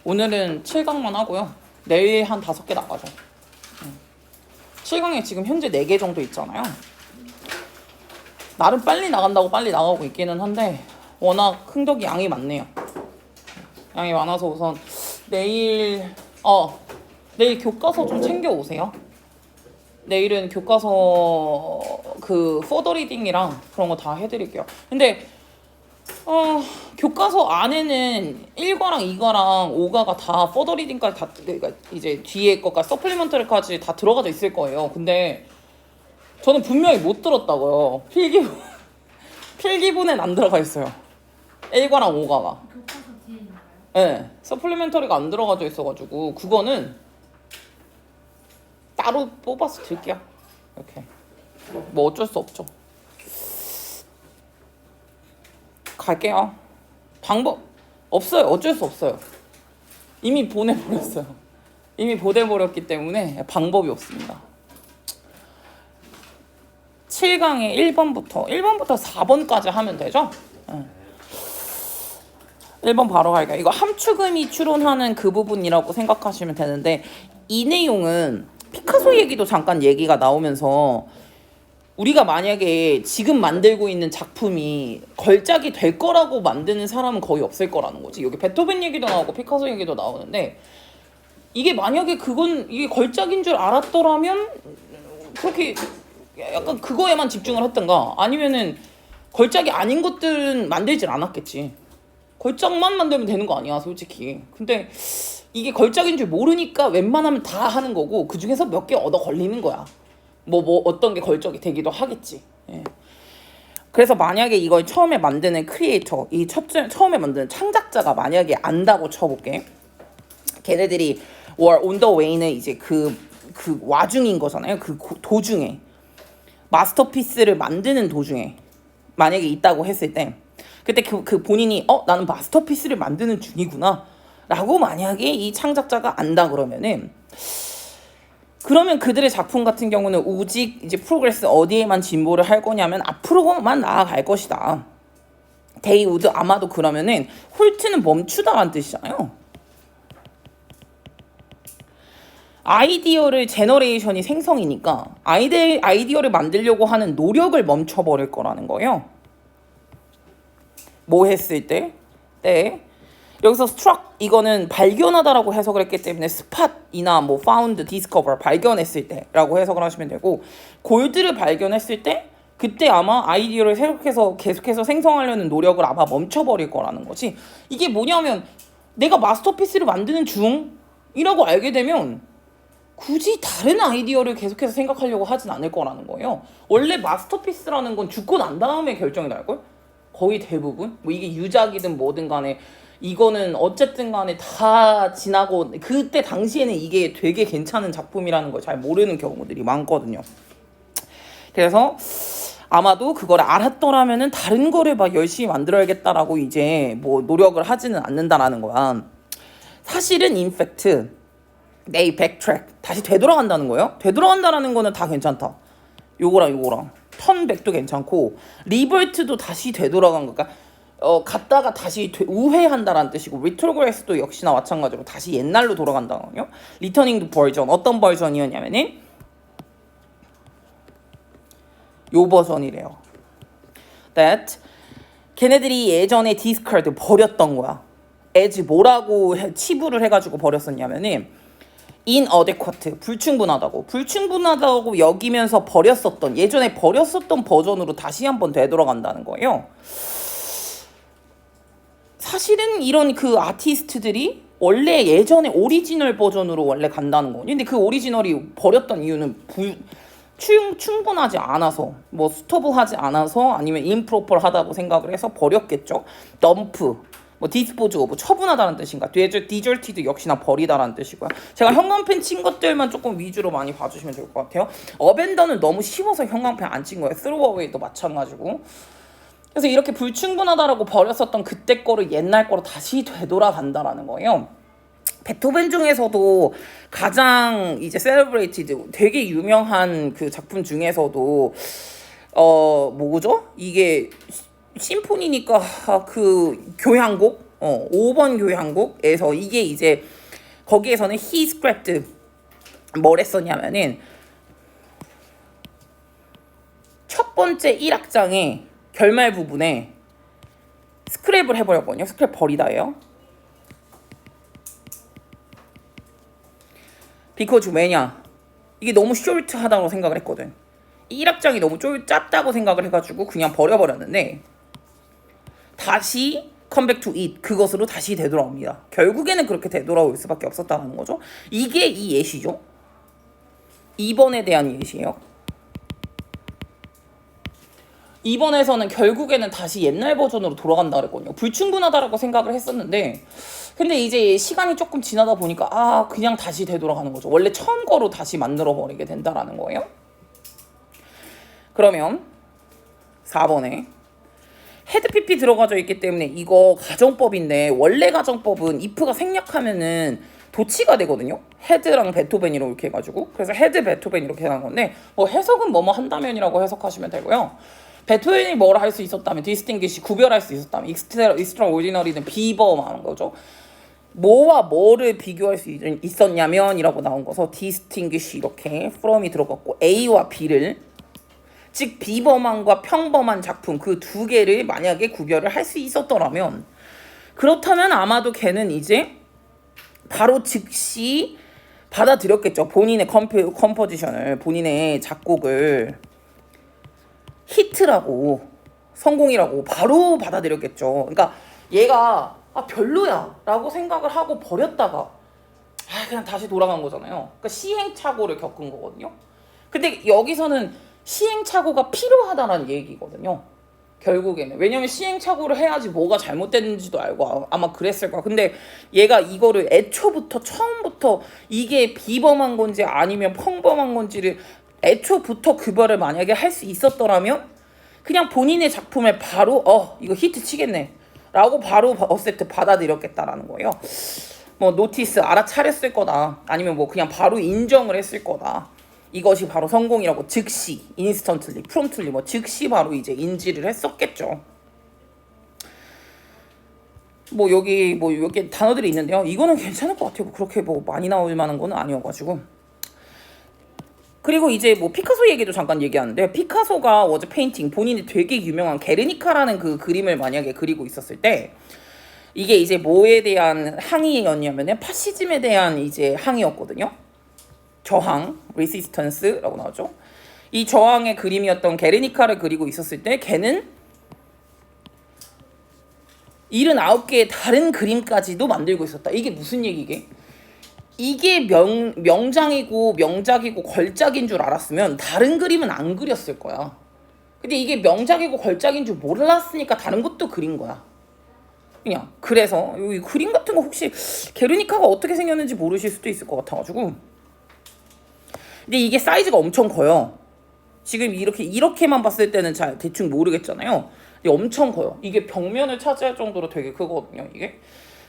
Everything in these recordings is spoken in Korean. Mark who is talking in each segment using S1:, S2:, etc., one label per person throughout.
S1: 오늘은 7강만 하고요. 내일 한 5개 나가죠. 7강에 지금 현재 4개 정도 있잖아요. 나름 빨리 나간다고 빨리 나가고 있기는 한데 워낙 흥덕이 양이 많네요. 양이 많아서 우선 내일 교과서 좀 챙겨 오세요. 내일은 교과서 그 포더 리딩이랑 그런 거 다 해드릴게요. 근데 교과서 안에는 1과랑 2과랑 5과가 다 포더 리딩까지 다, 그러니까 이제 뒤에 것까지 서플리먼터리까지 다 들어가져 있을 거예요. 근데 저는 분명히 못 들었다고요. 필기본엔 안 들어가 있어요. 1과랑 5과가.
S2: 교과서 뒤에 있나요?
S1: 네, 서플리멘터리가 안 들어가져 있어가지고 그거는 따로 뽑아서 드릴게요. 이렇게 뭐 어쩔 수 없죠. 갈게요. 방법 없어요. 어쩔 수 없어요. 이미 보내버렸어요. 이미 보내버렸기 때문에 방법이 없습니다. 7강에 1번부터 4번까지 하면 되죠? 1번 바로 갈게요. 이거 함축음이 추론하는 그 부분이라고 생각하시면 되는데 이 내용은 피카소 얘기도 잠깐 얘기가 나오면서 우리가 만약에 지금 만들고 있는 작품이 걸작이 될 거라고 만드는 사람은 거의 없을 거라는 거지. 여기 베토벤 얘기도 나오고 피카소 얘기도 나오는데 이게 만약에 이게 걸작인 줄 알았더라면 그렇게 약간 그거에만 집중을 했던가 아니면은 걸작이 아닌 것들은 만들질 않았겠지. 걸작만 만들면 되는 거 아니야 솔직히. 근데 이게 걸작인 줄 모르니까 웬만하면 다 하는 거고 그 중에서 몇 개 얻어 걸리는 거야. 뭐 어떤 게 걸작이 되기도 하겠지. 예. 그래서 만약에 이걸 처음에 만드는 크리에이터, 처음에 만드는 창작자가 만약에 안다고 쳐볼게. 걔네들이 on the way는 이제 그 와중인 거잖아요. 그 도중에 마스터피스를 만드는 도중에 만약에 있다고 했을 때 그때 그 본인이 나는 마스터피스를 만드는 중이구나 라고 만약에 이 창작자가 안다 그러면 그들의 작품 같은 경우는 오직 이제 프로그레스 어디에만 진보를 할 거냐면 앞으로만 나아갈 것이다. They would 아마도 그러면은 홀트는 멈추다라는 뜻이잖아요. 아이디어를 제너레이션이 생성이니까 아이디어를 만들려고 하는 노력을 멈춰버릴 거라는 거예요. 뭐 했을 때? 네. 여기서 struck 이거는 발견하다라고 해석을 했기 때문에 spot이나 뭐 found, discover 발견했을 때라고 해석을 하시면 되고 골드를 발견했을 때 그때 아마 아이디어를 계속해서 생성하려는 노력을 아마 멈춰버릴 거라는 거지. 이게 뭐냐면 내가 마스터피스를 만드는 중이라고 알게 되면 굳이 다른 아이디어를 계속해서 생각하려고 하진 않을 거라는 거예요. 원래 마스터피스라는 건 죽고 난 다음에 결정이 날걸? 거의 대부분 뭐 이게 유작이든 뭐든 간에 이거는 어쨌든 간에 다 지나고 그때 당시에는 이게 되게 괜찮은 작품이라는 걸 잘 모르는 경우들이 많거든요. 그래서 아마도 그걸 알았더라면은 다른 거를 막 열심히 만들어야겠다라고 이제 뭐 노력을 하지는 않는다라는 거야. 사실은 in fact they backtrack 다시 되돌아간다는 거예요. 되돌아간다라는 거는 다 괜찮다. 요거랑 턴백도 괜찮고 리버트도 다시 되돌아간 거니까 갔다가 다시 우회한다라는 뜻이고 리트로그레스도 역시나 마찬가지로 다시 옛날로 돌아간다거든요. 리터닝 버전 어떤 버전이었냐면은 요 버전이래요. That 걔네들이 예전에 디스카드 버렸던 거야. as 뭐라고 치부를 해가지고 버렸었냐면은 inadequate 불충분하다고 여기면서 예전에 버렸었던 버전으로 다시 한번 되돌아간다는 거예요. 사실은 이런 그 아티스트들이 원래 예전에 오리지널 버전으로 원래 간다는 거거든요. 근데 그 오리지널이 버렸던 이유는 충분하지 않아서 뭐 스토브하지 않아서 아니면 임프로퍼하다고 생각을 해서 버렸겠죠. 덤프 뭐 디스포즈 오브 처분하다는 뜻인가 디저티도 역시나 버리다라는 뜻이고요. 제가 형광펜 친 것들만 조금 위주로 많이 봐주시면 좋을 것 같아요. 어벤더는 너무 쉬워서 형광펜 안 친 거예요. 스루어웨이도 마찬가지고. 그래서 이렇게 불충분하다라고 버렸었던 그때 거를 옛날 거로 다시 되돌아간다라는 거예요. 베토벤 중에서도 가장 이제 셀러브레이티드 되게 유명한 그 작품 중에서도 뭐죠? 이게 심포니니까 그 교향곡 5번 교향곡에서 이게 이제 거기에서는 he scrapped 뭘 했었냐면은 첫 번째 1악장의 결말 부분에 스크랩을 해버렸거든요. 스크랩 버리다예요. because 왜냐? 이게 너무 숄트하다고 생각을 했거든. 1악장이 너무 짧다고 생각을 해가지고 그냥 버려버렸는데 다시 컴백 투 잇 그것으로 다시 되돌아옵니다. 결국에는 그렇게 되돌아올 수밖에 없었다는 거죠. 이게 이 예시죠. 2번에 대한 예시예요. 2번에서는 결국에는 다시 옛날 버전으로 돌아간다 그랬거든요. 불충분하다라고 생각을 했었는데 근데 이제 시간이 조금 지나다 보니까 그냥 다시 되돌아가는 거죠. 원래 처음 거로 다시 만들어 버리게 된다라는 거예요. 그러면 4번에 헤드 PP 들어가져 있기 때문에 이거 가정법인데 원래 가정법은 if가 생략하면은 도치가 되거든요. 헤드랑 베토벤이로 이렇게 해가지고 그래서 헤드 베토벤 이렇게 하는 건데 뭐 해석은 뭐뭐 한다면이라고 해석하시면 되고요. 베토벤이 뭐를 할 수 있었다면 디스팅기시 구별할 수 있었다면 익스트라 오디너리는 비범한 거죠. 뭐와 뭐를 비교할 수 있었냐면 이라고 나온 거서 디스팅기시 이렇게 from이 들어갔고 A와 B를 즉 비범한과 평범한 작품 그 두 개를 만약에 구별을 할 수 있었더라면 그렇다면 아마도 걔는 이제 바로 즉시 받아들였겠죠. 본인의 컴포지션을 본인의 작곡을 히트라고 성공이라고 바로 받아들였겠죠. 그러니까 얘가 별로야 라고 생각을 하고 버렸다가 그냥 다시 돌아간 거잖아요. 그러니까 시행착오를 겪은 거거든요. 근데 여기서는 시행착오가 필요하다는 얘기거든요. 결국에는. 왜냐면 시행착오를 해야지 뭐가 잘못됐는지도 알고 아마 그랬을 거야. 근데 얘가 이거를 애초부터 처음부터 이게 비범한 건지 아니면 평범한 건지를 애초부터 구별을 만약에 할 수 있었더라면 그냥 본인의 작품을 바로 이거 히트 치겠네 라고 바로 어셉트 받아들였겠다라는 거예요. 뭐 노티스 알아차렸을 거다 아니면 뭐 그냥 바로 인정을 했을 거다. 이것이 바로 성공이라고 즉시 인스턴틀리 프롬틀리 뭐 즉시 바로 이제 인지를 했었겠죠. 뭐 여기 뭐 이렇게 단어들이 있는데요. 이거는 괜찮을 것 같아요. 그렇게 뭐 많이 나올 만한 거는 아니어가지고. 그리고 이제 뭐 피카소 얘기도 잠깐 얘기하는데 피카소가 워즈 페인팅 본인이 되게 유명한 게르니카라는 그 그림을 만약에 그리고 있었을 때 이게 이제 뭐에 대한 항의였냐면은 파시즘에 대한 이제 항의였거든요. 저항, 레시스턴스라고 나오죠. 이 저항의 그림이었던 게르니카를 그리고 있었을 때 걔는 79개의 다른 그림까지도 만들고 있었다. 이게 무슨 얘기게? 이게 명장이고 명작이고 걸작인 줄 알았으면 다른 그림은 안 그렸을 거야. 근데 이게 명작이고 걸작인 줄 몰랐으니까 다른 것도 그린 거야. 그냥 그래서 이 그림 같은 거 혹시 게르니카가 어떻게 생겼는지 모르실 수도 있을 것 같아가지고 근데 이게 사이즈가 엄청 커요. 지금 이렇게만 봤을 때는 잘 대충 모르겠잖아요. 근데 엄청 커요. 이게 벽면을 차지할 정도로 되게 크거든요. 이게.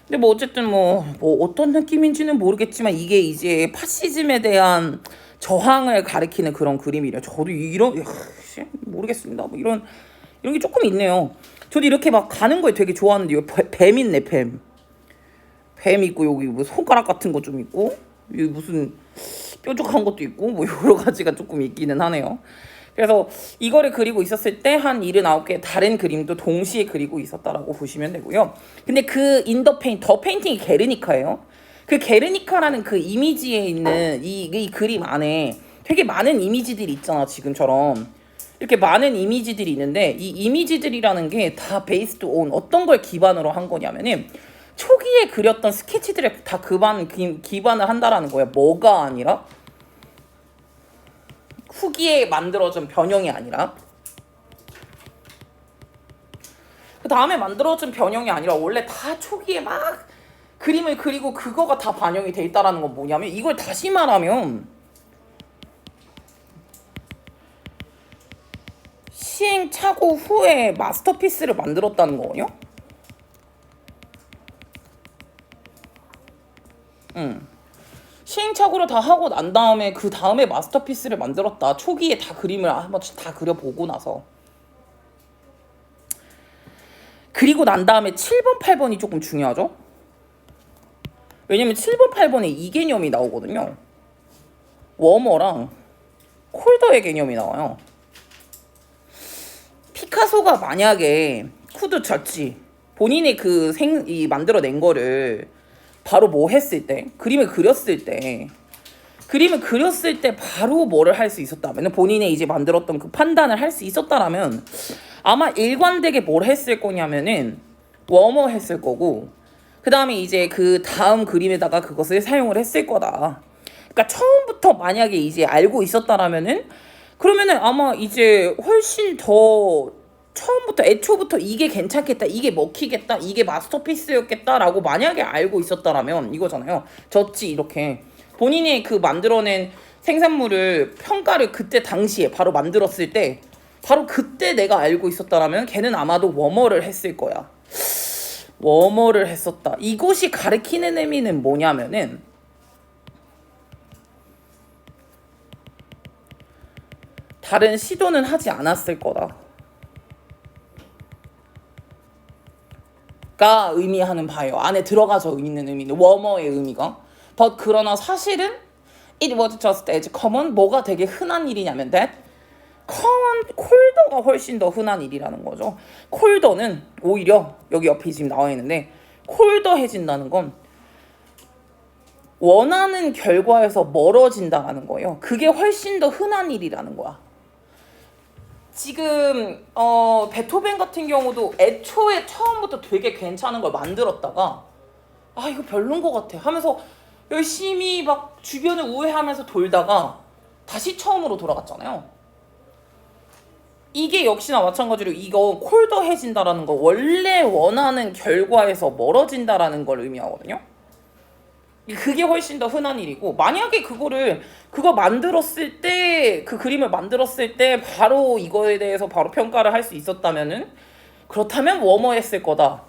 S1: 근데 뭐 어쨌든 뭐 어떤 느낌인지는 모르겠지만 이게 이제 파시즘에 대한 저항을 가리키는 그런 그림이래요. 저도 모르겠습니다. 뭐 이런 게 조금 있네요. 저도 이렇게 막 가는 걸 되게 좋아하는데 여기 뱀 있네. 뱀 있고 여기 뭐 손가락 같은 거 좀 있고 여기 무슨 뾰족한 것도 있고 뭐 여러 가지가 조금 있기는 하네요. 그래서 이거를 그리고 있었을 때 한 79개의 다른 그림도 동시에 그리고 있었다라고 보시면 되고요. 근데 그 더 페인팅이 게르니카예요. 그 게르니카라는 그 이미지에 있는 이 그림 안에 되게 많은 이미지들이 있잖아. 지금처럼 이렇게 많은 이미지들이 있는데 이 이미지들이라는 게 다 베이스드 온 어떤 걸 기반으로 한 거냐면은 초기에 그렸던 스케치들에 다 기반을 한다라는 거예요. 뭐가 아니라 후기에 만들어진 변형이 아니라 그 다음에 만들어진 변형이 아니라 원래 다 초기에 막 그림을 그리고 그거가 다 반영이 돼 있다라는 건 뭐냐면 이걸 다시 말하면 시행착오 후에 마스터피스를 만들었다는 거거든요. 시행착오를 다 하고 난 다음에 그 다음에 마스터피스를 만들었다. 초기에 다 그림을 한번 다 그려보고 나서 그리고 난 다음에 7번, 8번이 조금 중요하죠. 왜냐면 7번, 8번에 이 개념이 나오거든요. 워머랑 콜더의 개념이 나와요. 피카소가 만약에 쿠드 졌지 본인의 이 만들어낸 거를 바로 뭐 했을 때 그림을 그렸을 때 바로 뭐를 할 수 있었다면 본인의 이제 만들었던 그 판단을 할 수 있었다라면 아마 일관되게 뭘 했을 거냐면은 워머 했을 거고 그 다음에 이제 그 다음 그림에다가 그것을 사용을 했을 거다. 그러니까 처음부터 만약에 이제 알고 있었다라면은 그러면은 아마 이제 훨씬 더 처음부터 애초부터 이게 괜찮겠다, 이게 먹히겠다, 이게 마스터피스였겠다라고 만약에 알고 있었다라면 이거잖아요. 졌지 이렇게 본인이 그 만들어낸 생산물을 평가를 그때 당시에 바로 만들었을 때 바로 그때 내가 알고 있었다라면 걔는 아마도 워머를 했을 거야. 워머를 했었다. 이것이 가리키는 의미는 뭐냐면은 다른 시도는 하지 않았을 거다 가 의미하는 바예요. 안에 들어가져 있는 의미는 워머의 의미가. But 그러나 사실은 it was just as common. 뭐가 되게 흔한 일이냐면 that 콜더가 훨씬 더 흔한 일이라는 거죠. 콜더는 오히려 여기 옆에 지금 나와 있는데 콜더해진다는 건 원하는 결과에서 멀어진다는 거예요. 그게 훨씬 더 흔한 일이라는 거야. 지금 베토벤 같은 경우도 애초에 처음부터 되게 괜찮은 걸 만들었다가 아 이거 별론 것 같아 하면서 열심히 막 주변을 우회하면서 돌다가 다시 처음으로 돌아갔잖아요. 이게 역시나 마찬가지로 이거 콜더해진다라는 거 원래 원하는 결과에서 멀어진다라는 걸 의미하거든요. 그게 훨씬 더 흔한 일이고 만약에 그거 만들었을 때 그 그림을 만들었을 때 바로 이거에 대해서 바로 평가를 할 수 있었다면은 그렇다면 워머했을 거다.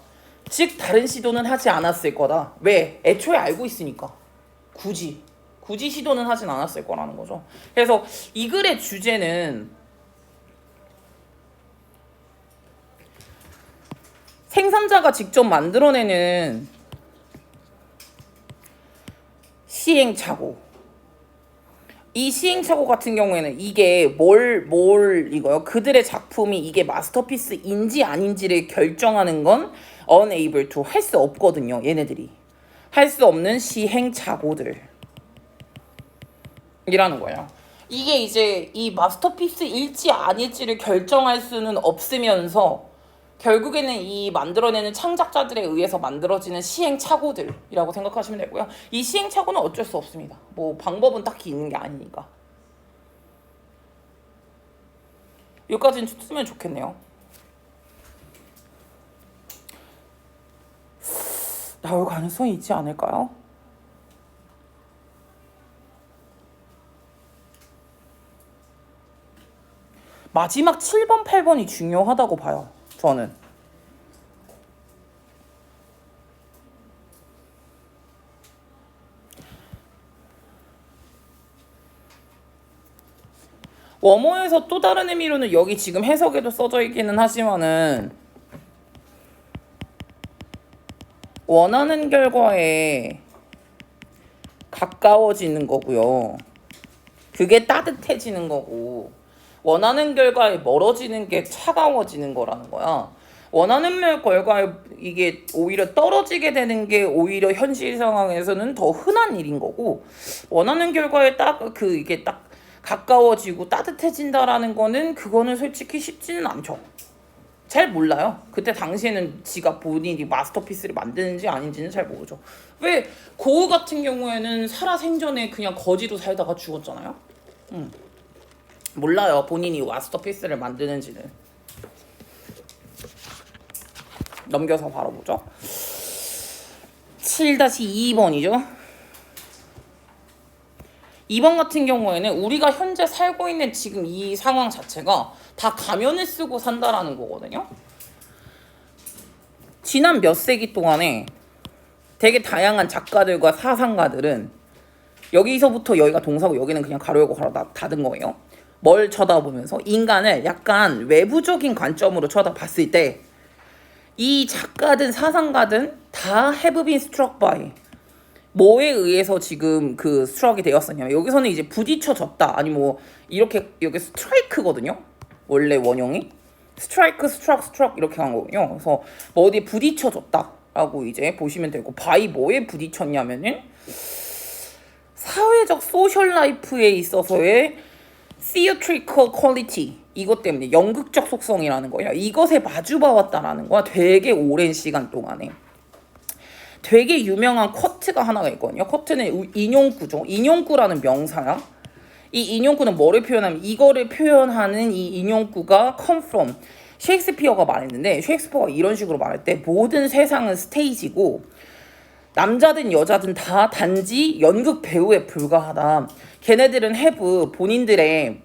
S1: 즉 다른 시도는 하지 않았을 거다. 왜? 애초에 알고 있으니까. 굳이 시도는 하진 않았을 거라는 거죠. 그래서 이 글의 주제는 생산자가 직접 만들어내는 시행착오. 이 시행착오 같은 경우에는 이게 이거요? 그들의 작품이 이게 마스터피스인지 아닌지를 결정하는 건 unable to 할 수 없거든요. 얘네들이 할 수 없는 시행착오들 이라는 거예요. 이게 이제 이 마스터피스일지 아닐지를 결정할 수는 없으면서 결국에는 이 만들어내는 창작자들에 의해서 만들어지는 시행착오들이라고 생각하시면 되고요. 이 시행착오는 어쩔 수 없습니다. 뭐 방법은 딱히 있는 게 아니니까. 여기까지는 쓰면 좋겠네요. 나올 가능성이 있지 않을까요? 마지막 7번, 8번이 중요하다고 봐요. 저는. 워머에서 또 다른 의미로는 여기 지금 해석에도 써져 있기는 하지만은 원하는 결과에 가까워지는 거고요. 그게 따뜻해지는 거고 원하는 결과에 멀어지는 게 차가워지는 거라는 거야. 원하는 결과에 이게 오히려 떨어지게 되는 게 오히려 현실 상황에서는 더 흔한 일인 거고 원하는 결과에 이게 딱 가까워지고 따뜻해진다라는 거는 그거는 솔직히 쉽지는 않죠. 잘 몰라요. 그때 당시에는 지가 본인이 마스터피스를 만드는지 아닌지는 잘 모르죠. 왜 고흐 같은 경우에는 살아생전에 그냥 거지로 살다가 죽었잖아요. 몰라요. 본인이 마스터피스를 만드는지는. 넘겨서 바로 보죠. 7-2번이죠. 2번 같은 경우에는 우리가 현재 살고 있는 지금 이 상황 자체가 다 가면을 쓰고 산다라는 거거든요. 지난 몇 세기 동안에 되게 다양한 작가들과 사상가들은 여기서부터 여기가 동사고 여기는 그냥 가로 열고 가로 닫은 거예요. 뭘 쳐다보면서 인간을 약간 외부적인 관점으로 쳐다봤을 때 이 작가든 사상가든 다 have been struck by 뭐에 의해서 지금 그 스트럭이 되었었냐면 여기서는 이제 부딪혀졌다 아니 뭐 이렇게 여기 스트라이크거든요. 원래 원형이 스트라이크 스트럭 이렇게 간 거거든요. 그래서 뭐 어디에 부딪혀졌다라고 이제 보시면 되고 바이 뭐에 부딪혔냐면은 사회적 소셜 라이프에 있어서의 theatrical quality 이것 때문에 연극적 속성이라는 거예요. 이것에 마주봐왔다라는 거야. 되게 오랜 시간 동안에. 되게 유명한 쿼트가 하나가 있거든요. 쿼트는 인용구죠. 인용구라는 명사야. 이 인용구는 뭐를 표현하면 이거를 표현하는 이 인용구가 come from 셰익스피어가 말했는데 셰익스피어가 이런 식으로 말할 때 모든 세상은 스테이지고 남자든 여자든 다 단지 연극 배우에 불과하다. 걔네들은 have 본인들의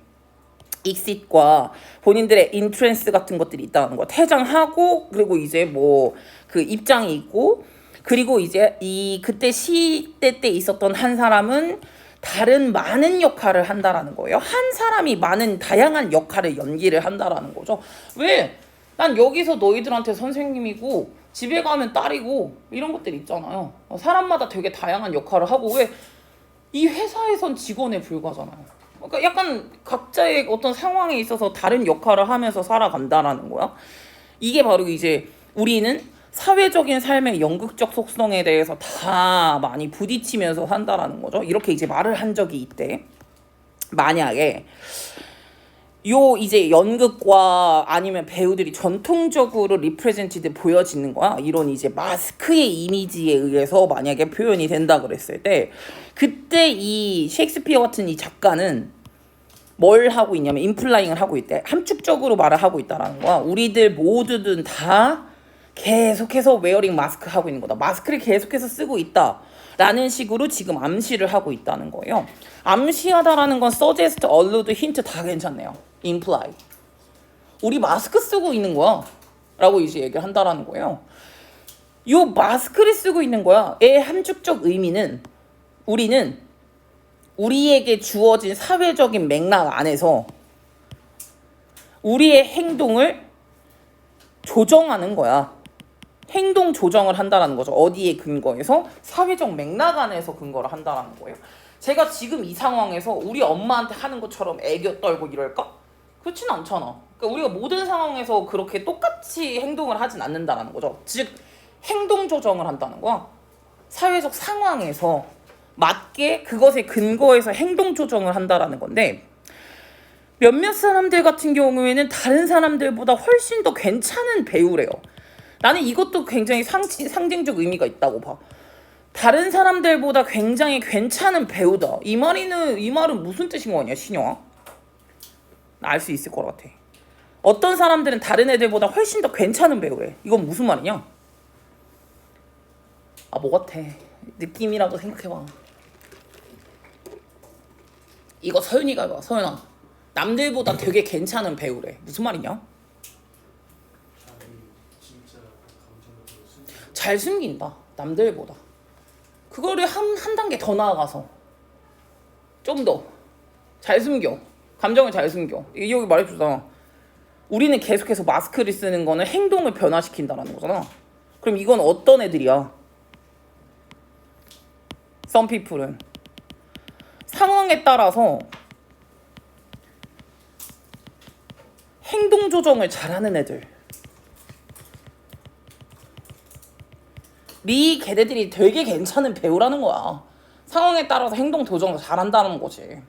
S1: 익싯과 본인들의 인트랜스 같은 것들이 있다는 거. 퇴장하고 그리고 이제 뭐 그 입장이 있고 그리고 이제 이 그때 시대 때 있었던 한 사람은 다른 많은 역할을 한다라는 거예요. 한 사람이 많은 다양한 역할을 연기를 한다라는 거죠. 왜? 난 여기서 너희들한테 선생님이고 집에 가면 딸이고 이런 것들 있잖아요. 사람마다 되게 다양한 역할을 하고 왜 이 회사에선 직원에 불과하잖아요. 그러니까 약간 각자의 어떤 상황에 있어서 다른 역할을 하면서 살아간다라는 거야. 이게 바로 이제 우리는 사회적인 삶의 연극적 속성에 대해서 다 많이 부딪히면서 산다라는 거죠. 이렇게 이제 말을 한 적이 있대. 만약에 요 이제 연극과 아니면 배우들이 전통적으로 리프레젠티드 보여지는 거야. 이런 이제 마스크의 이미지에 의해서 만약에 표현이 된다 그랬을 때 그때 이 셰익스피어 같은 이 작가는 뭘 하고 있냐면 임플라잉을 하고 있대. 함축적으로 말을 하고 있다라는 거야. 우리들 모두는 다 계속해서 웨어링 마스크 하고 있는 거다. 마스크를 계속해서 쓰고 있다. 라는 식으로 지금 암시를 하고 있다는 거예요. 암시하다라는 건 suggest, allude, hint 다 괜찮네요. imply. 우리 마스크 쓰고 있는 거야. 라고 이제 얘기를 한다라는 거예요. 요 마스크를 쓰고 있는 거야. 의 함축적 의미는 우리는 우리에게 주어진 사회적인 맥락 안에서 우리의 행동을 조정하는 거야. 행동 조정을 한다라는 거죠. 어디에 근거해서? 사회적 맥락 안에서 근거를 한다라는 거예요. 제가 지금 이 상황에서 우리 엄마한테 하는 것처럼 애교 떨고 이럴까? 그렇진 않잖아. 그러니까 우리가 모든 상황에서 그렇게 똑같이 행동을 하진 않는다라는 거죠. 즉 행동 조정을 한다는 거야. 사회적 상황에서 맞게 그것에 근거해서 행동 조정을 한다라는 건데 몇몇 사람들 같은 경우에는 다른 사람들보다 훨씬 더 괜찮은 배우래요. 나는 이것도 굉장히 상징적 의미가 있다고 봐. 다른 사람들보다 굉장히 괜찮은 배우다. 이 말은 무슨 뜻인 거냐, 신영아? 나 알 수 있을 것 같아. 어떤 사람들은 다른 애들보다 훨씬 더 괜찮은 배우래. 이건 무슨 말이냐? 아, 뭐 같아. 느낌이라도 생각해봐. 이거 서윤이가 해봐, 서윤아. 남들보다 되게 괜찮은 배우래. 무슨 말이냐? 잘 숨긴다. 남들보다. 그거를 한 단계 더 나아가서 좀 더 잘 숨겨. 감정을 잘 숨겨. 여기 말해주잖아. 우리는 계속해서 마스크를 쓰는 거는 행동을 변화시킨다는 거잖아. 그럼 이건 어떤 애들이야? Some people은 상황에 따라서 행동 조정을 잘하는 애들. 걔네들이 되게 괜찮은 배우라는 거야. 상황에 따라서 행동 조정을 잘한다는 거지.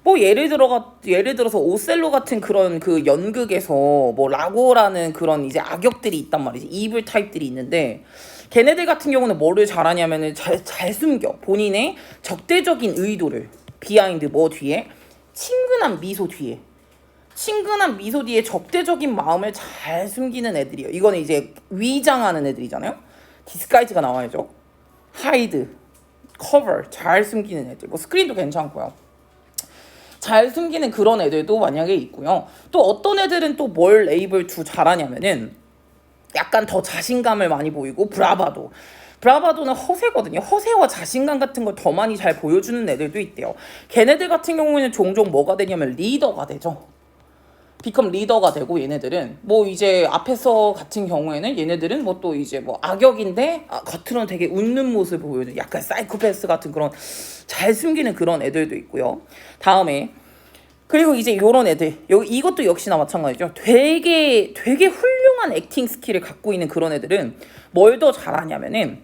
S1: 뭐 예를 들어서 오셀로 같은 그런 그 연극에서 뭐 라고라는 그런 이제 악역들이 있단 말이지. 이블 타입들이 있는데 걔네들 같은 경우는 뭐를 잘하냐면은 잘 숨겨. 본인의 적대적인 의도를 비하인드 뭐 뒤에 친근한 미소 뒤에 적대적인 마음을 잘 숨기는 애들이에요. 이거는 이제 위장하는 애들이잖아요. 디스가이즈가 나와야죠. 하이드, 커버 잘 숨기는 애들. 뭐 스크린도 괜찮고요. 잘 숨기는 그런 애들도 만약에 있고요. 또 어떤 애들은 또 뭘 레이블 잘하냐면은 약간 더 자신감을 많이 보이고 브라바도는 허세거든요. 허세와 자신감 같은 걸 더 많이 잘 보여주는 애들도 있대요. 걔네들 같은 경우에는 종종 뭐가 되냐면 리더가 되죠. 비컴 리더가 되고 얘네들은 뭐 이제 앞에서 같은 경우에는 얘네들은 뭐 또 이제 뭐 악역인데 겉으로는 되게 웃는 모습을 보여주는 약간 사이코패스 같은 그런 잘 숨기는 그런 애들도 있고요. 다음에 그리고 이제 요런 애들 이것도 역시나 마찬가지죠. 되게 훌륭한 액팅 스킬을 갖고 있는 그런 애들은 뭘 더 잘하냐면은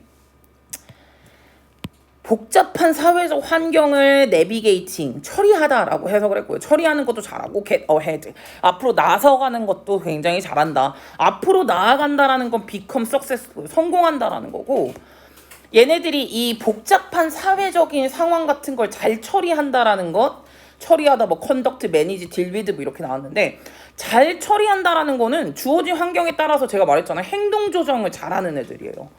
S1: 복잡한 사회적 환경을 내비게이팅, 처리하다라고 해석을 했고요. 처리하는 것도 잘하고 get ahead. 앞으로 나서가는 것도 굉장히 잘한다. 앞으로 나아간다라는 건 become successful, 성공한다라는 거고 얘네들이 이 복잡한 사회적인 상황 같은 걸 잘 처리한다라는 것 처리하다 뭐 conduct, manage, deal with 뭐 이렇게 나왔는데 잘 처리한다라는 거는 주어진 환경에 따라서 제가 말했잖아요. 행동 조정을 잘하는 애들이에요.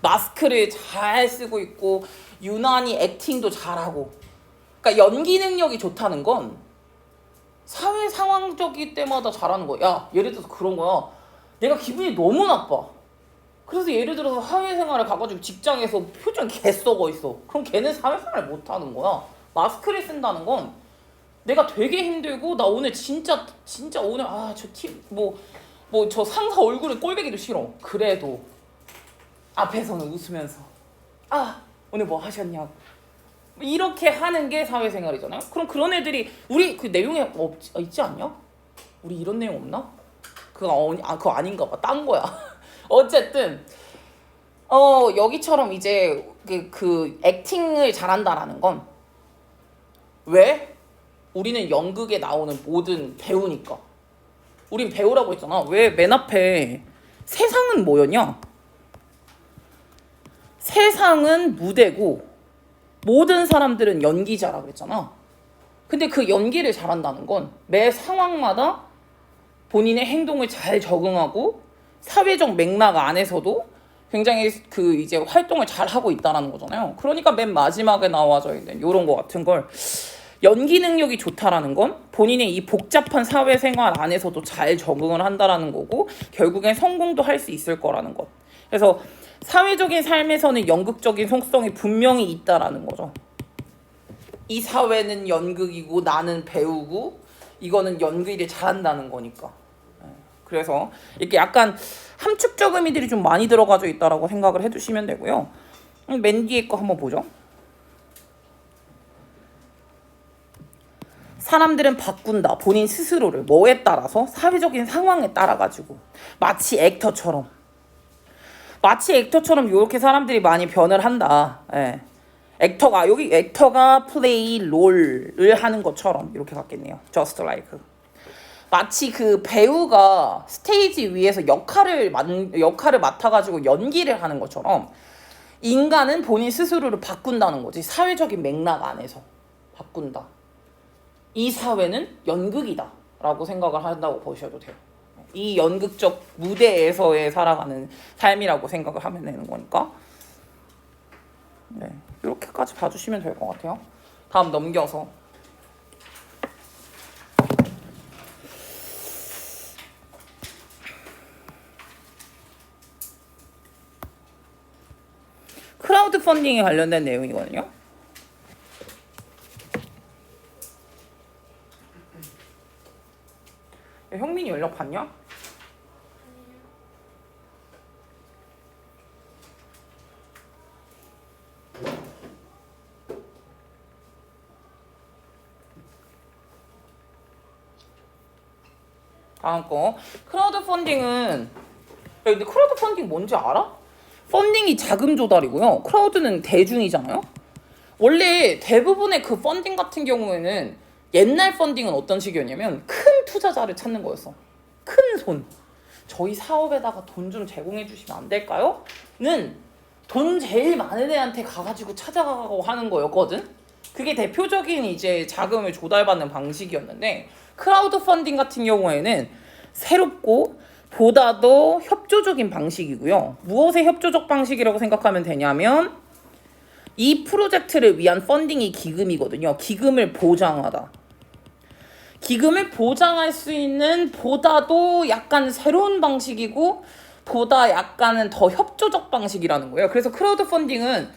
S1: 마스크를 잘 쓰고 있고 유난히 액팅도 잘하고 그러니까 연기 능력이 좋다는 건 사회 상황적일 때마다 잘하는 거야. 야, 예를 들어서 그런 거야. 내가 기분이 너무 나빠. 그래서 예를 들어서 사회생활을 가가지고 직장에서 표정이 개 썩어 있어. 그럼 걔는 사회생활을 못하는 거야. 마스크를 쓴다는 건 내가 되게 힘들고 나 오늘 진짜 오늘 저 팀 뭐 저 상사 얼굴에 꼴보기도 싫어. 그래도 앞에서는 웃으면서 오늘 뭐 하셨냐고 이렇게 하는 게 사회생활이잖아요. 그럼 그런 애들이 우리 그 내용에 있지 않냐? 우리 이런 내용 없나? 그거 아닌가 봐. 딴 거야. 어쨌든 여기처럼 이제 그 액팅을 잘한다라는 건 왜? 우리는 연극에 나오는 모든 배우니까. 우린 배우라고 했잖아. 왜 맨 앞에 세상은 뭐였냐? 세상은 무대고 모든 사람들은 연기자라 그랬잖아. 근데 그 연기를 잘한다는 건 매 상황마다 본인의 행동을 잘 적응하고 사회적 맥락 안에서도 굉장히 그 이제 활동을 잘 하고 있다라는 거잖아요. 그러니까 맨 마지막에 나와져 있는 이런 거 같은 걸 연기 능력이 좋다라는 건 본인의 이 복잡한 사회생활 안에서도 잘 적응을 한다라는 거고 결국엔 성공도 할 수 있을 거라는 것. 그래서 사회적인 삶에서는 연극적인 속성이 분명히 있다라는 거죠. 이 사회는 연극이고 나는 배우고 이거는 연기를 잘한다는 거니까. 그래서 이렇게 약간 함축적 의미들이 좀 많이 들어가져 있다라고 생각을 해주시면 되고요. 맨 뒤에 거 한번 보죠. 사람들은 바꾼다. 본인 스스로를 뭐에 따라서? 사회적인 상황에 따라 가지고 마치 액터처럼 이렇게 사람들이 많이 변을 한다. 액터가 플레이 롤을 하는 것처럼 이렇게 갔겠네요. Just like. 마치 그 배우가 스테이지 위에서 역할을 맡아가지고 연기를 하는 것처럼 인간은 본인 스스로를 바꾼다는 거지. 사회적인 맥락 안에서 바꾼다. 이 사회는 연극이다 라고 생각을 한다고 보셔도 돼요. 이 연극적 무대에서의 살아가는 삶이라고 생각을 하면 되는 거니까. 네, 이렇게까지 봐주시면 될 것 같아요. 다음 넘겨서 크라우드 펀딩에 관련된 내용이거든요. 형민이 연락 받냐? 다음 거. 크라우드 펀딩은 근데 크라우드 펀딩 뭔지 알아? 펀딩이 자금 조달이고요. 크라우드는 대중이잖아요. 원래 대부분의 그 펀딩 같은 경우에는 옛날 펀딩은 어떤 식이었냐면 큰 투자자를 찾는 거였어. 큰 손. 저희 사업에다가 돈 좀 제공해 주시면 안 될까요? 는 돈 제일 많은 애한테 가가지고 찾아가고 하는 거였거든. 그게 대표적인 이제 자금을 조달받는 방식이었는데 크라우드 펀딩 같은 경우에는 새롭고 보다 더 협조적인 방식이고요. 무엇의 협조적 방식이라고 생각하면 되냐면 이 프로젝트를 위한 펀딩이 기금이거든요. 기금을 보장하다. 기금을 보장할 수 있는 보다도 약간 새로운 방식이고 보다 약간은 더 협조적 방식이라는 거예요. 그래서 크라우드 펀딩은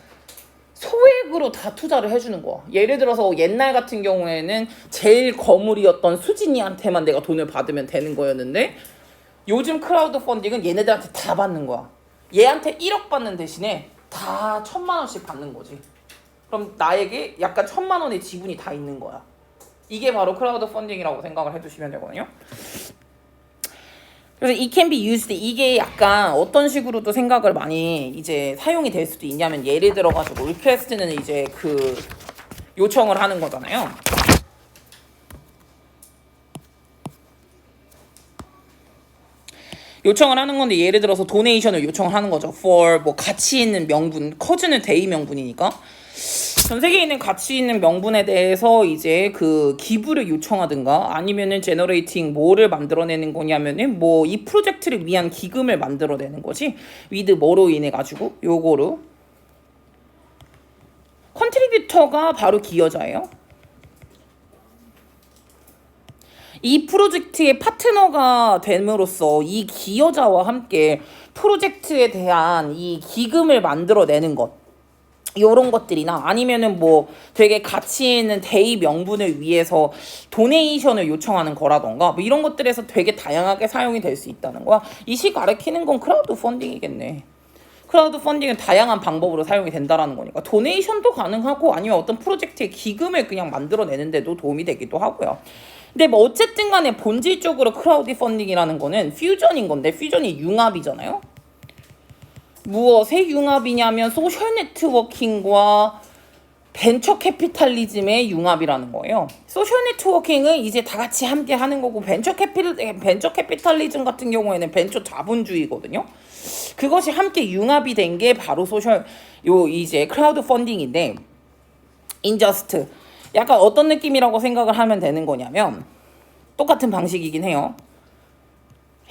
S1: 소액으로 다 투자를 해주는 거야. 예를 들어서 옛날 같은 경우에는 제일 거물이었던 수진이한테만 내가 돈을 받으면 되는 거였는데 요즘 크라우드 펀딩은 얘네들한테 다 받는 거야. 얘한테 1억 받는 대신에 다 1,000만 원씩 받는 거지. 그럼 나에게 약간 1,000만 원의 지분이 다 있는 거야. 이게 바로 크라우드 펀딩이라고 생각을 해주시면 되거든요. 그래서 it can be used, 이게 약간 어떤 식으로도 생각을 많이 이제 사용이 될 수도 있냐면 예를 들어가지고 리퀘스트는 이제 그 요청을 하는 거잖아요. 요청을 하는 건데 예를 들어서 도네이션을 요청을 하는 거죠. for 뭐 가치 있는 명분, 커즈는 대의 명분이니까 전 세계에 있는 가치 있는 명분에 대해서 이제 그 기부를 요청하든가 아니면은 제너레이팅 뭐를 만들어내는 거냐면은 뭐 이 프로젝트를 위한 기금을 만들어내는 거지. with 뭐로 인해 가지고 요거로 컨트리뷰터가 바로 기여자예요. 이 프로젝트의 파트너가 됨으로써 이 기여자와 함께 프로젝트에 대한 이 기금을 만들어내는 것, 요런 것들이나 아니면은 뭐 되게 가치 있는 대의 명분을 위해서 도네이션을 요청하는 거라던가 뭐 이런 것들에서 되게 다양하게 사용이 될 수 있다는 거야. 이 시 가리키는 건 크라우드 펀딩이겠네. 크라우드 펀딩은 다양한 방법으로 사용이 된다라는 거니까 도네이션도 가능하고 아니면 어떤 프로젝트의 기금을 그냥 만들어내는데도 도움이 되기도 하고요. 근데 뭐 어쨌든 간에 본질적으로 크라우드 펀딩이라는 거는 퓨전인 건데 퓨전이 융합이잖아요. 무엇의 융합이냐면 소셜 네트워킹과 벤처 캐피탈리즘의 융합이라는 거예요. 소셜 네트워킹은 이제 다 같이 함께 하는 거고 벤처 캐피탈리즘 같은 경우에는 벤처 자본주의거든요. 그것이 함께 융합이 된 게 바로 이제 크라우드 펀딩인데 인저스트 약간 어떤 느낌이라고 생각을 하면 되는 거냐면 똑같은 방식이긴 해요.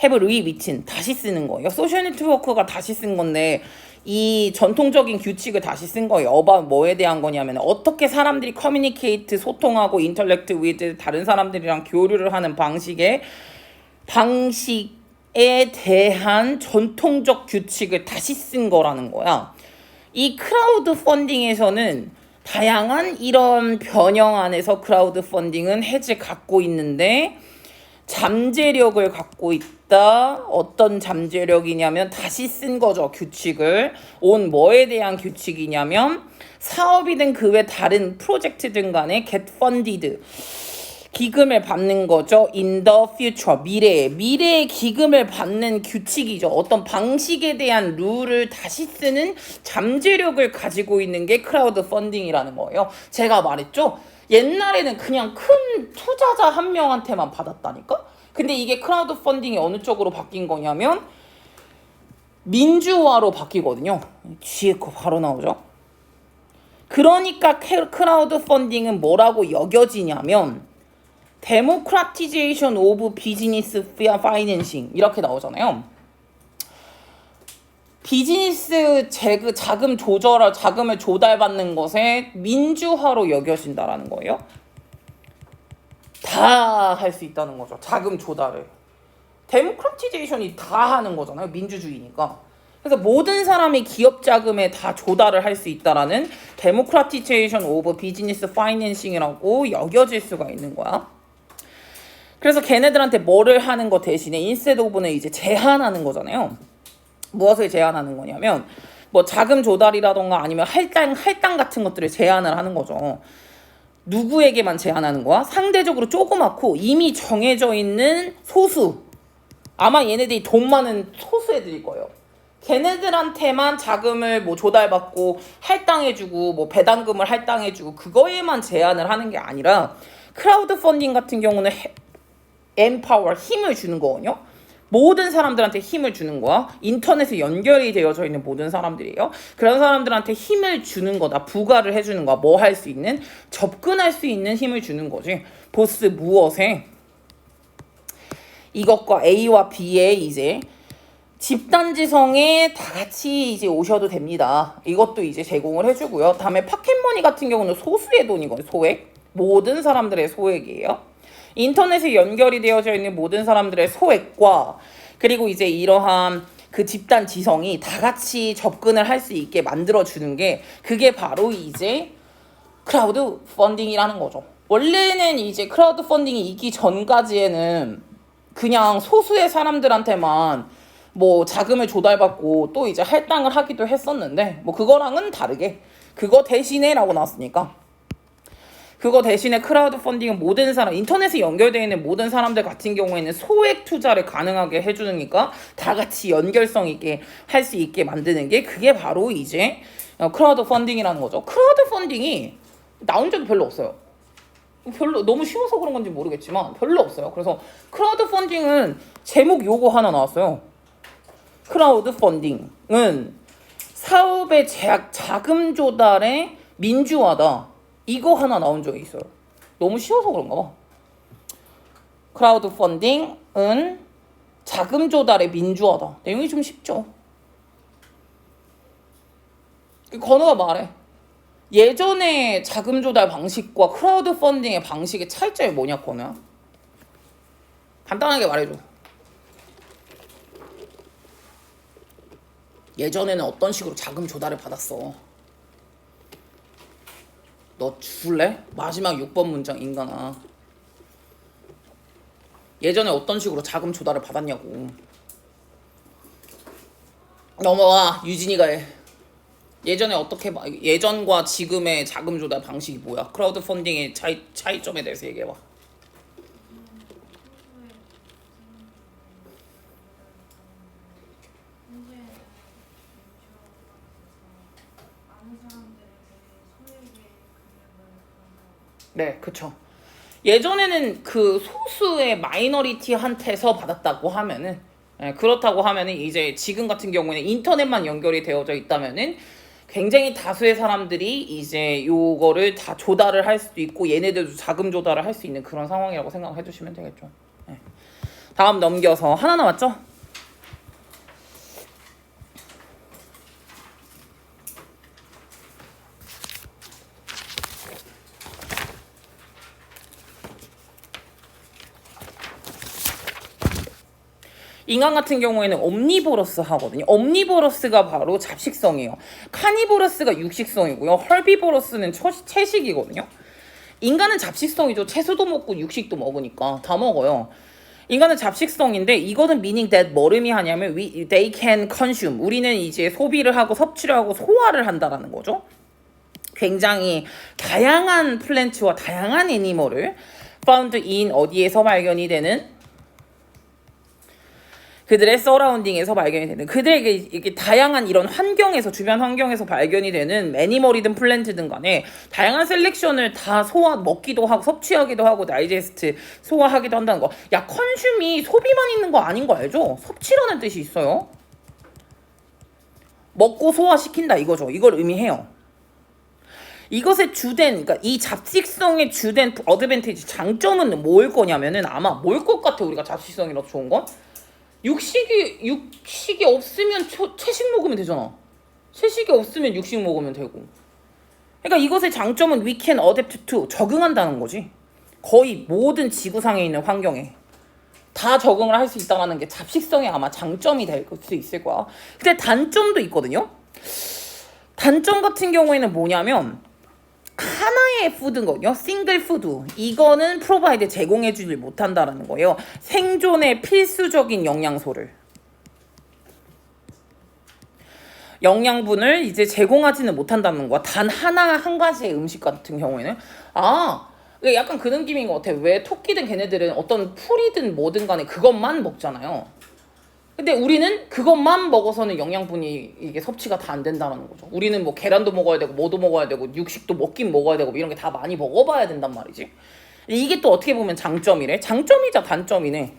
S1: have rewritten 다시 쓰는 거예요. 소셜 네트워크가 다시 쓴 건데 이 전통적인 규칙을 다시 쓴 거예요. 뭐에 대한 거냐면 어떻게 사람들이 커뮤니케이트 소통하고 인터랙트 with 다른 사람들이랑 교류를 하는 방식에 대한 전통적 규칙을 다시 쓴 거라는 거야. 이 크라우드 펀딩에서는 다양한 이런 변형 안에서 크라우드 펀딩은 해지 갖고 있는데 잠재력을 갖고 있다. 어떤 잠재력이냐면 다시 쓴 거죠. 규칙을. 뭐에 대한 규칙이냐면 사업이든 그 외 다른 프로젝트든 간에 get funded 기금을 받는 거죠. in the future 미래에 기금을 받는 규칙이죠. 어떤 방식에 대한 룰을 다시 쓰는 잠재력을 가지고 있는 게 크라우드 펀딩이라는 거예요. 제가 말했죠. 옛날에는 그냥 큰 투자자 한 명한테만 받았다니까? 근데 이게 크라우드 펀딩이 어느 쪽으로 바뀐 거냐면 민주화로 바뀌거든요. 뒤에 거 바로 나오죠. 그러니까 크라우드 펀딩은 뭐라고 여겨지냐면 데모크라티제이션 오브 비즈니스 파이낸싱 이렇게 나오잖아요. 비즈니스 자금을 조달받는 것에 민주화로 여겨진다라는 거예요. 다 할 수 있다는 거죠. 자금 조달을. 데모크라티제이션이 다 하는 거잖아요. 민주주의니까. 그래서 모든 사람이 기업 자금에 다 조달을 할 수 있다라는 데모크라티제이션 오브 비즈니스 파이낸싱이라고 여겨질 수가 있는 거야. 그래서 걔네들한테 뭐를 하는 거 대신에 인스테드 오브는 이제 제한하는 거잖아요. 무엇을 제한하는 거냐면 뭐 자금 조달이라던가 아니면 할당 같은 것들을 제한을 하는 거죠. 누구에게만 제한하는 거야? 상대적으로 조그맣고 이미 정해져 있는 소수. 아마 얘네들이 돈 많은 소수 애들일 거예요. 걔네들한테만 자금을 뭐 조달받고 할당해주고 뭐 배당금을 할당해주고 그거에만 제한을 하는 게 아니라 크라우드 펀딩 같은 경우는 empower 힘을 주는 거거든요. 모든 사람들한테 힘을 주는 거야. 인터넷에 연결이 되어져 있는 모든 사람들이에요. 그런 사람들한테 힘을 주는 거다. 부과를 해주는 거야. 뭐 할 수 있는? 접근할 수 있는 힘을 주는 거지. 보스 무엇에? 이것과 A와 B의 이제 집단지성에 다 같이 이제 오셔도 됩니다. 이것도 이제 제공을 해주고요. 다음에 파켓머니 같은 경우는 소수의 돈이거든요. 소액. 모든 사람들의 소액이에요. 인터넷에 연결이 되어져 있는 모든 사람들의 소액과 그리고 이제 이러한 그 집단 지성이 다 같이 접근을 할 수 있게 만들어주는 게 그게 바로 이제 크라우드 펀딩이라는 거죠. 원래는 이제 크라우드 펀딩이 있기 전까지에는 그냥 소수의 사람들한테만 뭐 자금을 조달받고 또 이제 할당을 하기도 했었는데 뭐 그거랑은 다르게 그거 대신에 라고 나왔으니까 그거 대신에 크라우드 펀딩은 모든 사람, 인터넷에 연결되어 있는 모든 사람들 같은 경우에는 소액 투자를 가능하게 해주니까 다 같이 연결성 있게 할 수 있게 만드는 게 그게 바로 이제 크라우드 펀딩이라는 거죠. 크라우드 펀딩이 나온 적이 별로 없어요. 별로 너무 쉬워서 그런 건지 모르겠지만 별로 없어요. 그래서 크라우드 펀딩은 제목 요거 하나 나왔어요. 크라우드 펀딩은 사업의 자금 조달의 민주화다. 이거 하나 나온 적이 있어요. 너무 쉬워서 그런가 봐. 크라우드 펀딩은 자금 조달의 민주화다. 내용이 좀 쉽죠. 건우가 말해. 예전의 자금 조달 방식과 크라우드 펀딩의 방식의 차이점이 뭐냐, 건우야? 간단하게 말해줘. 예전에는 어떤 식으로 자금 조달을 받았어? 너 줄래? 마지막 6번 문장 인간아. 예전에 어떤 식으로 자금 조달을 받았냐고. 넘어와. 유진이가 해. 예전에 어떻게 예전과 지금의 자금 조달 방식이 뭐야? 크라우드 펀딩의 차이점에 대해서 얘기해봐. 네, 그쵸. 예전에는 그 소수의 마이너리티한테서 받았다고 하면은 그렇다고 하면은 이제 지금 같은 경우에는 인터넷만 연결이 되어져 있다면은 굉장히 다수의 사람들이 이제 요거를 다 조달을 할 수도 있고 얘네들도 자금 조달을 할 수 있는 그런 상황이라고 생각해 주시면 되겠죠. 네. 다음 넘겨서 하나 남았죠? 인간 같은 경우에는 옴니보러스 하거든요. 옴니보러스가 바로 잡식성이에요. 카니보러스가 육식성이고요. 헐비보러스는 채식이거든요. 인간은 잡식성이죠. 채소도 먹고 육식도 먹으니까 다 먹어요. 인간은 잡식성인데 이거는 meaning that 뭘 의미하냐면 they can consume. 우리는 이제 소비를 하고 섭취를 하고 소화를 한다라는 거죠. 굉장히 다양한 플랜트와 다양한 애니멀을 found in 어디에서 발견이 되는 그들의 서라운딩에서 발견이 되는 그들에게 이게 다양한 이런 환경에서 주변 환경에서 발견이 되는 애니멀이든 플랜트든 간에 다양한 셀렉션을 다 먹기도 하고 섭취하기도 하고 다이제스트 소화하기도 한다는 거. 야, 컨슘이 소비만 있는 거 아닌 거 알죠? 섭취라는 뜻이 있어요. 먹고 소화시킨다 이거죠. 이걸 의미해요. 이것의 주된, 그러니까 이 잡식성의 주된 어드밴티지 장점은 뭘 거냐면은 아마 뭘 것 같아. 우리가 잡식성이라서 좋은 건 육식이 없으면 채식 먹으면 되잖아. 채식이 없으면 육식 먹으면 되고. 그러니까 이것의 장점은 we can adapt to 적응한다는 거지. 거의 모든 지구상에 있는 환경에 다 적응을 할 수 있다는 게 잡식성의 아마 장점이 될 수 있을 거야. 근데 단점도 있거든요. 단점 같은 경우에는 뭐냐면 하나의 푸드거든요. 싱글 푸드. 이거는 프로바이드 제공해주지 못한다라는 거예요. 생존에 필수적인 영양소를. 영양분을 이제 제공하지는 못한다는 거야. 단 한 가지의 음식 같은 경우에는. 약간 그 느낌인 것 같아. 왜 토끼든 걔네들은 어떤 풀이든 뭐든 간에 그것만 먹잖아요. 근데 우리는 그것만 먹어서는 영양분이 이게 섭취가 다 안 된다는 거죠. 우리는 뭐 계란도 먹어야 되고 뭐도 먹어야 되고 육식도 먹긴 먹어야 되고 이런 게 다 많이 먹어봐야 된단 말이지. 이게 또 어떻게 보면 장점이래. 장점이자 단점이네.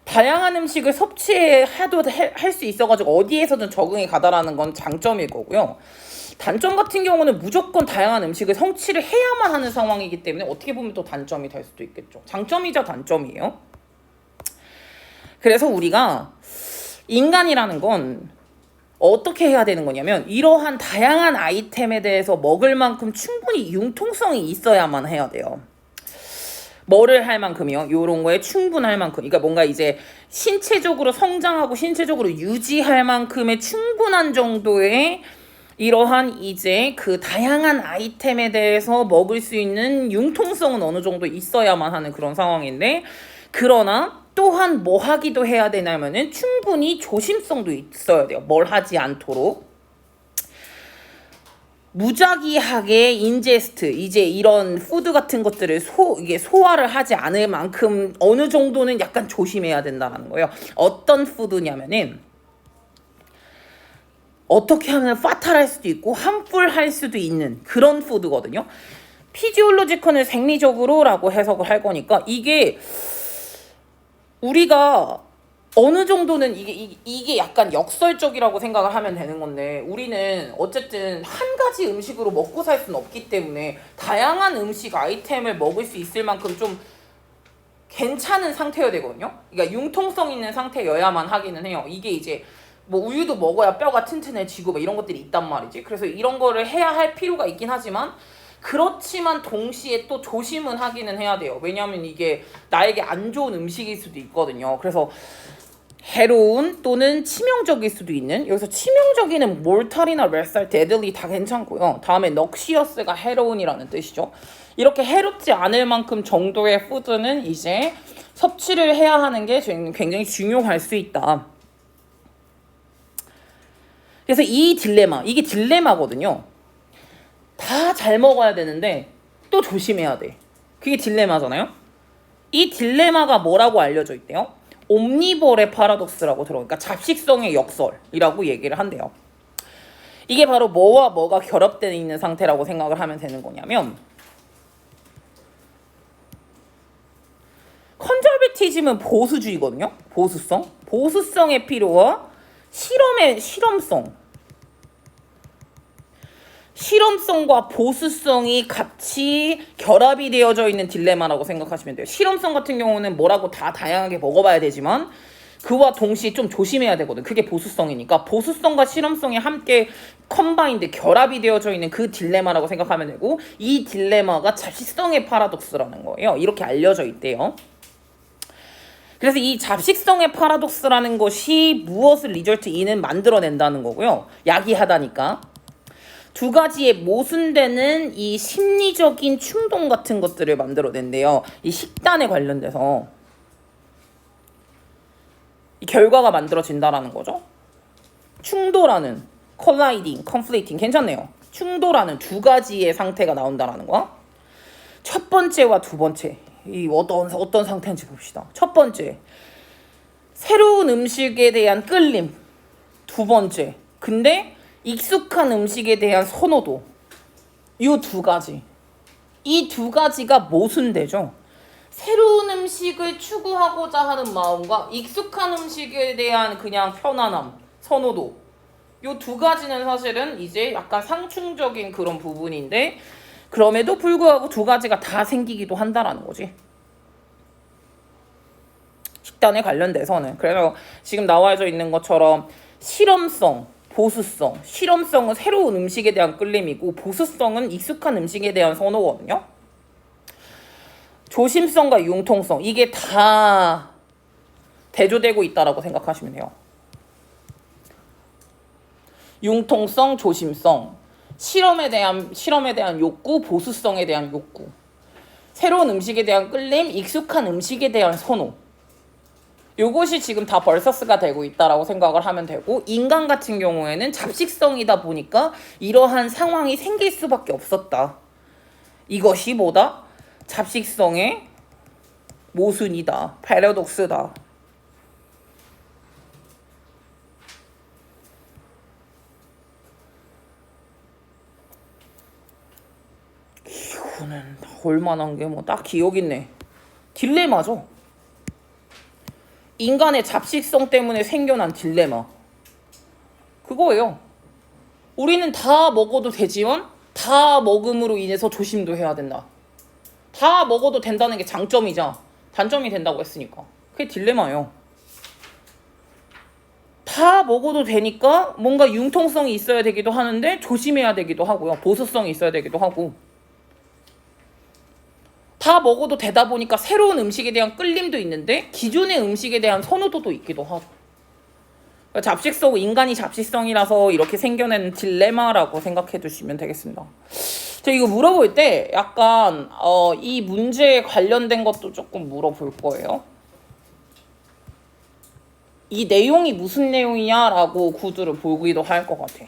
S1: 다양한 음식을 섭취해도 할 수 있어가지고 어디에서든 적응이 가다라는 건 장점일 거고요. 단점 같은 경우는 무조건 다양한 음식을 섭취를 해야만 하는 상황이기 때문에 어떻게 보면 또 단점이 될 수도 있겠죠. 장점이자 단점이에요. 그래서 우리가 인간이라는 건 어떻게 해야 되는 거냐면 이러한 다양한 아이템에 대해서 먹을 만큼 충분히 융통성이 있어야만 해야 돼요. 뭐를 할 만큼이요? 요런 거에 충분할 만큼. 그러니까 뭔가 이제 신체적으로 성장하고 신체적으로 유지할 만큼의 충분한 정도의 이러한 이제 그 다양한 아이템에 대해서 먹을 수 있는 융통성은 어느 정도 있어야만 하는 그런 상황인데, 그러나 또한 뭐 하기도 해야 되냐면은 충분히 조심성도 있어야 돼요. 뭘 하지 않도록. 무작위하게 인제스트, 이제 이런 푸드 같은 것들을 이게 소화를 하지 않을 만큼 어느 정도는 약간 조심해야 된다는 거예요. 어떤 푸드냐면은 어떻게 하면 파탈할 수도 있고 함풀할 수도 있는 그런 푸드거든요. 피지올로지컬은 생리적으로라고 해석을 할 거니까 이게 우리가 어느 정도는 이게 약간 역설적이라고 생각을 하면 되는 건데, 우리는 어쨌든 한 가지 음식으로 먹고 살 수는 없기 때문에 다양한 음식 아이템을 먹을 수 있을 만큼 좀 괜찮은 상태여야 되거든요. 그러니까 융통성 있는 상태여야만 하기는 해요. 이게 이제 뭐 우유도 먹어야 뼈가 튼튼해지고 막 이런 것들이 있단 말이지. 그래서 이런 거를 해야 할 필요가 있긴 하지만, 그렇지만 동시에 또 조심은 하기는 해야 돼요. 왜냐하면 이게 나에게 안 좋은 음식일 수도 있거든요. 그래서 해로운 또는 치명적일 수도 있는, 여기서 치명적이는 몰탈이나 레살, 데들리 다 괜찮고요. 다음에 넉시어스가 해로운이라는 뜻이죠. 이렇게 해롭지 않을 만큼 정도의 푸드는 이제 섭취를 해야 하는 게 굉장히 중요할 수 있다. 그래서 이 딜레마, 이게 딜레마거든요. 다 잘 먹어야 되는데 또 조심해야 돼. 그게 딜레마잖아요. 이 딜레마가 뭐라고 알려져 있대요? 옴니볼의 파라독스라고 그러니까 잡식성의 역설이라고 얘기를 한대요. 이게 바로 뭐와 뭐가 결합되어 있는 상태라고 생각을 하면 되는 거냐면, 컨저베티즘은 보수주의거든요. 보수성의 필요와 실험성과 보수성이 같이 결합이 되어져 있는 딜레마라고 생각하시면 돼요. 실험성 같은 경우는 뭐라고 다 다양하게 먹어봐야 되지만 그와 동시에 좀 조심해야 되거든. 그게 보수성이니까 보수성과 실험성이 함께 컴바인드, 결합이 되어져 있는 그 딜레마라고 생각하면 되고, 이 딜레마가 잡식성의 파라독스라는 거예요. 이렇게 알려져 있대요. 그래서 이 잡식성의 파라독스라는 것이 무엇을 리절트 인은 만들어낸다는 거고요. 야기하다니까. 두 가지의 모순되는 이 심리적인 충동 같은 것들을 만들어낸대요. 이 식단에 관련돼서 이 결과가 만들어진다라는 거죠. 충돌하는, 컬라이딩, 컨플레이팅 괜찮네요. 충돌하는 두 가지의 상태가 나온다라는 거야. 첫 번째와 두 번째, 이 어떤 상태인지 봅시다. 첫 번째, 새로운 음식에 대한 끌림. 두 번째, 근데 익숙한 음식에 대한 선호도. 이 두 가지. 이 두 가지가 모순되죠. 새로운 음식을 추구하고자 하는 마음과 익숙한 음식에 대한 그냥 편안함, 선호도. 이 두 가지는 사실은 이제 약간 상충적인 그런 부분인데, 그럼에도 불구하고 두 가지가 다 생기기도 한다라는 거지. 식단에 관련돼서는. 그래서 지금 나와져 있는 것처럼 실험성, 보수성. 실험성은 새로운 음식에 대한 끌림이고 보수성은 익숙한 음식에 대한 선호거든요. 조심성과 융통성, 이게 다 대조되고 있다라고 생각하시면 돼요. 융통성, 조심성, 실험에 대한 욕구, 보수성에 대한 욕구, 새로운 음식에 대한 끌림, 익숙한 음식에 대한 선호. 요것이 지금 다 벌서스가 되고 있다라고 생각을 하면 되고, 인간 같은 경우에는 잡식성이다 보니까 이러한 상황이 생길 수밖에 없었다. 이것이 뭐다? 잡식성의 모순이다. 패러독스다. 이거는 볼만한 게 뭐 딱 기억 있네. 딜레마죠. 인간의 잡식성 때문에 생겨난 딜레마. 그거예요. 우리는 다 먹어도 되지만 다 먹음으로 인해서 조심도 해야 된다. 다 먹어도 된다는 게 장점이자 단점이 된다고 했으니까. 그게 딜레마예요. 다 먹어도 되니까 뭔가 융통성이 있어야 되기도 하는데 조심해야 되기도 하고요. 보수성이 있어야 되기도 하고. 다 먹어도 되다 보니까 새로운 음식에 대한 끌림도 있는데 기존의 음식에 대한 선호도도 있기도 하죠. 잡식성, 인간이 잡식성이라서 이렇게 생겨낸 딜레마라고 생각해 두시면 되겠습니다. 제가 이거 물어볼 때 약간 이 문제에 관련된 것도 조금 물어볼 거예요. 이 내용이 무슨 내용이냐라고 구두를 보기도 할 것 같아.